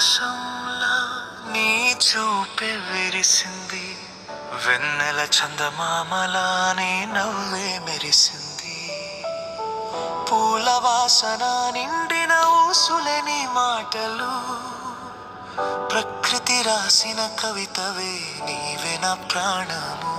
ఆకాశంలా నీ చూపే విరిసింది, వెన్నెల చందమామలా నీ నవ్వే మెరిసింది. పూల వాసన నిండిన ఊసులేని మాటలు, ప్రకృతి రాసిన కవితవే నీవే నా ప్రాణము.